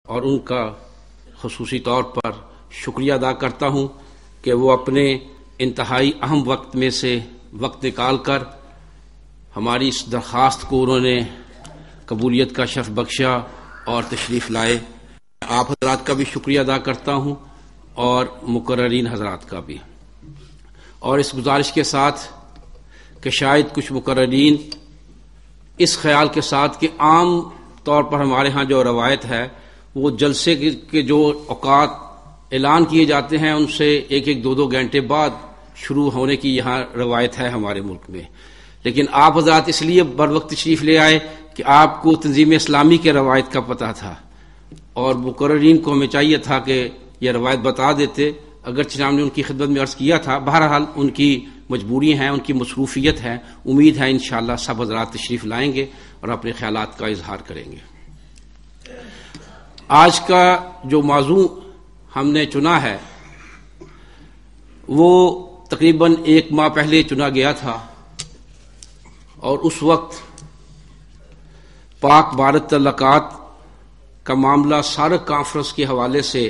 اور ان کا خصوصی طور پر شکریہ ادا کرتا ہوں کہ وہ اپنے انتہائی اہم وقت میں سے وقت نکال کر ہماری اس درخواست کو انہوں نے قبولیت کا شرف بخشا اور تشریف لائے. آپ حضرات کا بھی شکریہ ادا کرتا ہوں اور مقررین حضرات کا بھی، اور اس گزارش کے ساتھ کہ شاید کچھ مقررین اس خیال کے ساتھ کہ عام طور پر ہمارے ہاں جو روایت ہے وہ جلسے کے جو اوقات اعلان کیے جاتے ہیں ان سے ایک ایک دو گھنٹے بعد شروع ہونے کی یہاں روایت ہے ہمارے ملک میں، لیکن آپ حضرات اس لیے بر وقت تشریف لے آئے کہ آپ کو تنظیم اسلامی کے روایت کا پتہ تھا اور مقررین کو ہمیں چاہیے تھا کہ یہ روایت بتا دیتے، اگرچہ ہم نے ان کی خدمت میں عرض کیا تھا. بہرحال ان کی مجبوری ہیں، ان کی مصروفیت ہے. امید ہے انشاءاللہ سب حضرات تشریف لائیں گے اور اپنے خیالات کا اظہار کریں گے. آج کا جو موضوع ہم نے چنا ہے وہ تقریباً 1 ماہ پہلے چنا گیا تھا، اور اس وقت پاک بھارت تعلقات کا معاملہ سارک کانفرنس کے حوالے سے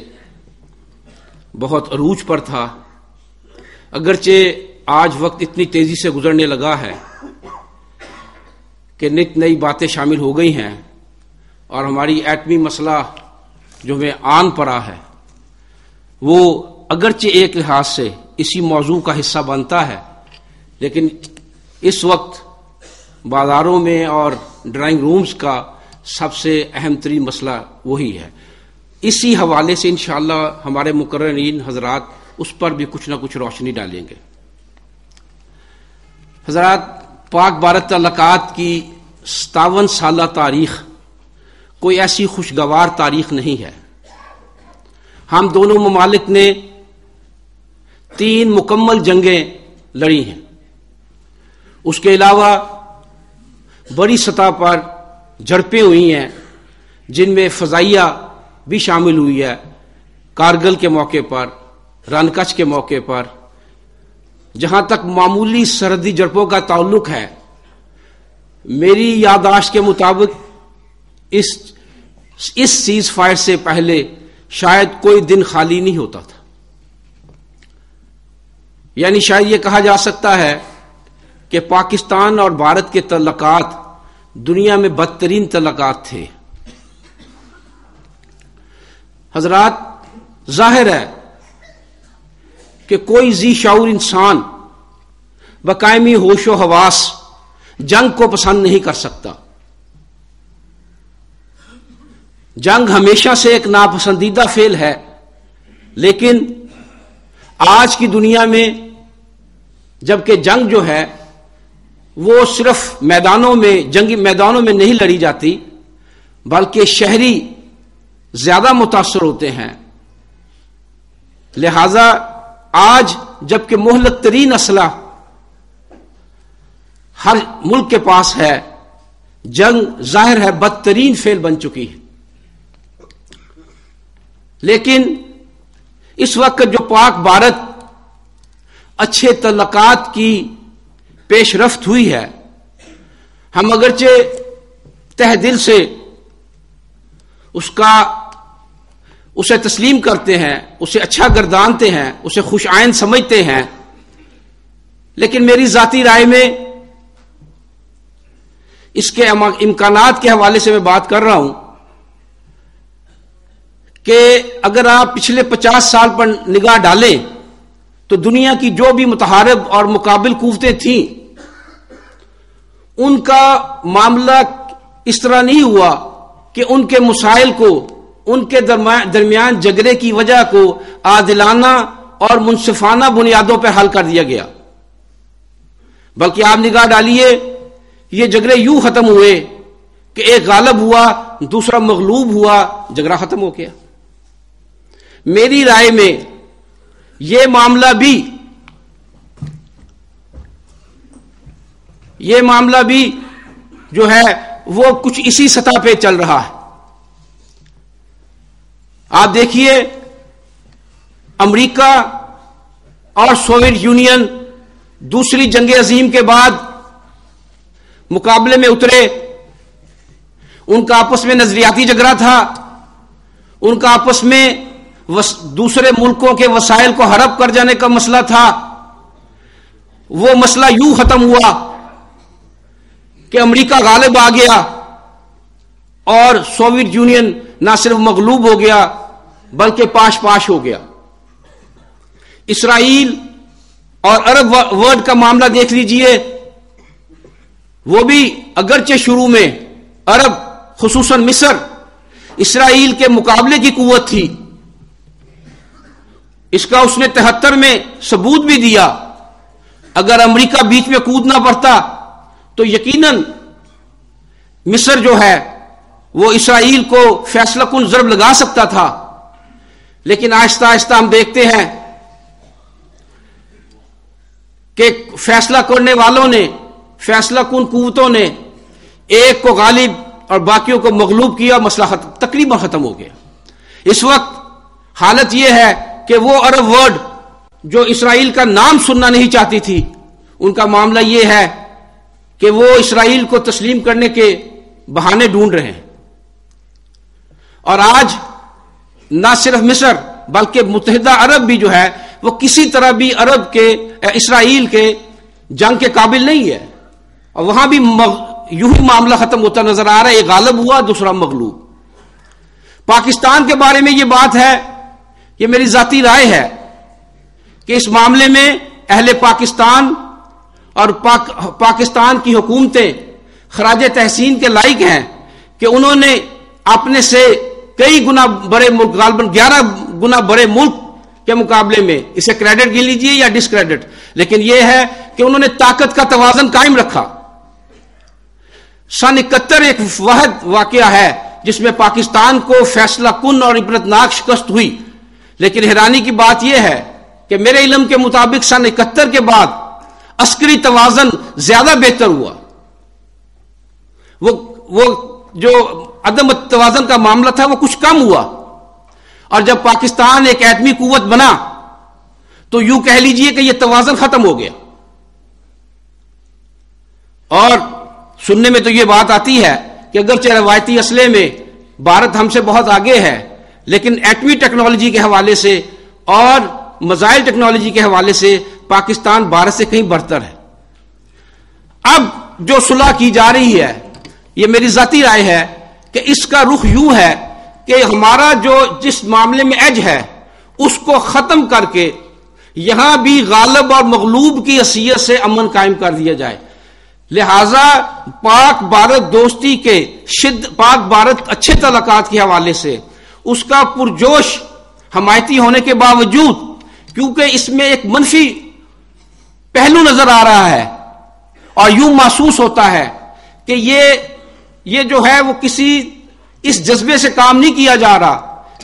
بہت عروج پر تھا. اگرچہ آج وقت اتنی تیزی سے گزرنے لگا ہے کہ نت نئی باتیں شامل ہو گئی ہیں، اور ہماری ایٹمی مسئلہ جو ہمیں آن پڑا ہے وہ اگرچہ ایک لحاظ سے اسی موضوع کا حصہ بنتا ہے، لیکن اس وقت بازاروں میں اور ڈرائنگ رومز کا سب سے اہم ترین مسئلہ وہی ہے. اسی حوالے سے انشاءاللہ ہمارے مقررین حضرات اس پر بھی کچھ نہ کچھ روشنی ڈالیں گے. حضرات، پاک بھارت تعلقات کی 57 سالہ تاریخ کوئی ایسی خوشگوار تاریخ نہیں ہے. ہم دونوں ممالک نے 3 مکمل جنگیں لڑی ہیں. اس کے علاوہ بڑی سطح پر جھڑپیں ہوئی ہیں جن میں فضائیہ بھی شامل ہوئی ہے. کارگل کے موقع پر، رن کچھ کے موقع پر. جہاں تک معمولی سرحدی جھڑپوں کا تعلق ہے، میری یادداشت کے مطابق اس سیز فائر سے پہلے شاید کوئی دن خالی نہیں ہوتا تھا. یعنی شاید یہ کہا جا سکتا ہے کہ پاکستان اور بھارت کے تعلقات دنیا میں بدترین تعلقات تھے. حضرات، ظاہر ہے کہ کوئی ذی شعور انسان بقائمی ہوش و حواس جنگ کو پسند نہیں کر سکتا. جنگ ہمیشہ سے ایک ناپسندیدہ فعل ہے، لیکن آج کی دنیا میں جبکہ جنگ جو ہے وہ صرف جنگی میدانوں میں نہیں لڑی جاتی، بلکہ شہری زیادہ متاثر ہوتے ہیں. لہذا آج جبکہ مہلک ترین اسلحہ ہر ملک کے پاس ہے، جنگ ظاہر ہے بدترین فعل بن چکی ہے. لیکن اس وقت جو پاک بھارت اچھے تعلقات کی پیش رفت ہوئی ہے، ہم اگرچہ تہ دل سے اسے تسلیم کرتے ہیں، اسے اچھا گردانتے ہیں، اسے خوش آئند سمجھتے ہیں، لیکن میری ذاتی رائے میں اس کے امکانات کے حوالے سے میں بات کر رہا ہوں کہ اگر آپ پچھلے 50 سال پر نگاہ ڈالیں تو دنیا کی جو بھی متحارب اور مقابل قوتیں تھیں ان کا معاملہ اس طرح نہیں ہوا کہ ان کے مسائل کو، ان کے درمیان جھگڑے کی وجہ کو عادلانہ اور منصفانہ بنیادوں پر حل کر دیا گیا، بلکہ آپ نگاہ ڈالیے یہ جھگڑے یوں ختم ہوئے کہ ایک غالب ہوا، دوسرا مغلوب ہوا، جھگڑا ختم ہو گیا. میری رائے میں یہ معاملہ بھی جو ہے وہ کچھ اسی سطح پہ چل رہا ہے. آپ دیکھیے امریکہ اور سوویت یونین دوسری جنگ عظیم کے بعد مقابلے میں اترے، ان کا آپس میں نظریاتی جھگڑا تھا، ان کا آپس میں دوسرے ملکوں کے وسائل کو ہڑپ کر جانے کا مسئلہ تھا، وہ مسئلہ یوں ختم ہوا کہ امریکہ غالب آ گیا اور سوویت یونین نہ صرف مغلوب ہو گیا بلکہ پاش پاش ہو گیا۔ اسرائیل اور عرب ورلڈ کا معاملہ دیکھ لیجئے، وہ بھی اگرچہ شروع میں عرب خصوصاً مصر اسرائیل کے مقابلے کی قوت تھی، اس کا اس نے 73 میں ثبوت بھی دیا۔ اگر امریکہ بیچ میں کودنا پڑتا تو یقیناً مصر جو ہے وہ اسرائیل کو فیصلہ کن ضرب لگا سکتا تھا، لیکن آہستہ آہستہ ہم دیکھتے ہیں کہ فیصلہ کرنے والوں نے، فیصلہ کن قوتوں نے ایک کو غالب اور باقیوں کو مغلوب کیا، مسئلہ تقریباً ختم ہو گیا۔ اس وقت حالت یہ ہے کہ وہ عرب ورلڈ جو اسرائیل کا نام سننا نہیں چاہتی تھی، ان کا معاملہ یہ ہے کہ وہ اسرائیل کو تسلیم کرنے کے بہانے ڈھونڈ رہے ہیں، اور آج نہ صرف مصر بلکہ متحدہ عرب بھی جو ہے وہ کسی طرح بھی اسرائیل کے جنگ کے قابل نہیں ہے، اور وہاں بھی یوں ہی معاملہ ختم ہوتا نظر آ رہا ہے، ایک غالب ہوا دوسرا مغلوب۔ پاکستان کے بارے میں یہ بات ہے، یہ میری ذاتی رائے ہے کہ اس معاملے میں اہل پاکستان اور پاکستان کی حکومتیں خراج تحسین کے لائق ہیں کہ انہوں نے اپنے سے کئی گنا بڑے ملک، غالباً 11 گنا بڑے ملک کے مقابلے میں، اسے کریڈٹ گن لیجئے یا ڈسکریڈٹ، لیکن یہ ہے کہ انہوں نے طاقت کا توازن قائم رکھا۔ سن 71 ایک واحد واقعہ ہے جس میں پاکستان کو فیصلہ کن اور عبرتناک شکست ہوئی، لیکن حیرانی کی بات یہ ہے کہ میرے علم کے مطابق سن 71 کے بعد عسکری توازن زیادہ بہتر ہوا۔ وہ جو عدم توازن کا معاملہ تھا وہ کچھ کم ہوا، اور جب پاکستان ایک ایٹمی قوت بنا تو یوں کہہ لیجئے کہ یہ توازن ختم ہو گیا۔ اور سننے میں تو یہ بات آتی ہے کہ اگرچہ روایتی اسلحے میں بھارت ہم سے بہت آگے ہے، لیکن ایٹمی ٹیکنالوجی کے حوالے سے اور میزائل ٹیکنالوجی کے حوالے سے پاکستان بھارت سے کہیں برتر ہے۔ اب جو صلح کی جا رہی ہے، یہ میری ذاتی رائے ہے کہ اس کا رخ یوں ہے کہ ہمارا جو جس معاملے میں ایج ہے اس کو ختم کر کے یہاں بھی غالب اور مغلوب کی حیثیت سے امن قائم کر دیا جائے۔ لہذا پاک بھارت دوستی کے پاک بھارت اچھے تعلقات کے حوالے سے اس کا پرجوش حمایتی ہونے کے باوجود، کیونکہ اس میں ایک منفی پہلو نظر آ رہا ہے اور یوں محسوس ہوتا ہے کہ یہ جو ہے وہ کسی اس جذبے سے کام نہیں کیا جا رہا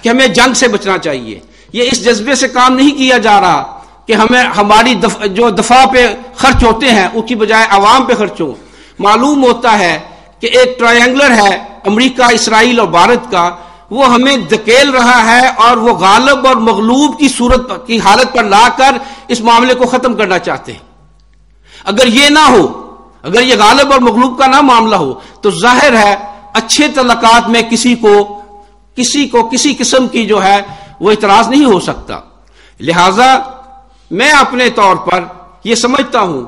کہ ہمیں جنگ سے بچنا چاہیے، یہ اس جذبے سے کام نہیں کیا جا رہا کہ ہماری جو دفاع پہ خرچ ہوتے ہیں اس کی بجائے عوام پہ خرچ ہو۔ معلوم ہوتا ہے کہ ایک ٹرائنگلر ہے امریکہ، اسرائیل اور بھارت کا، وہ ہمیں دھکیل رہا ہے اور وہ غالب اور مغلوب کی صورت کی حالت پر لا کر اس معاملے کو ختم کرنا چاہتے ہیں۔ اگر یہ نہ ہو، اگر یہ غالب اور مغلوب کا نہ معاملہ ہو تو ظاہر ہے اچھے تعلقات میں کسی کو کسی قسم کی جو ہے وہ اعتراض نہیں ہو سکتا۔ لہذا میں اپنے طور پر یہ سمجھتا ہوں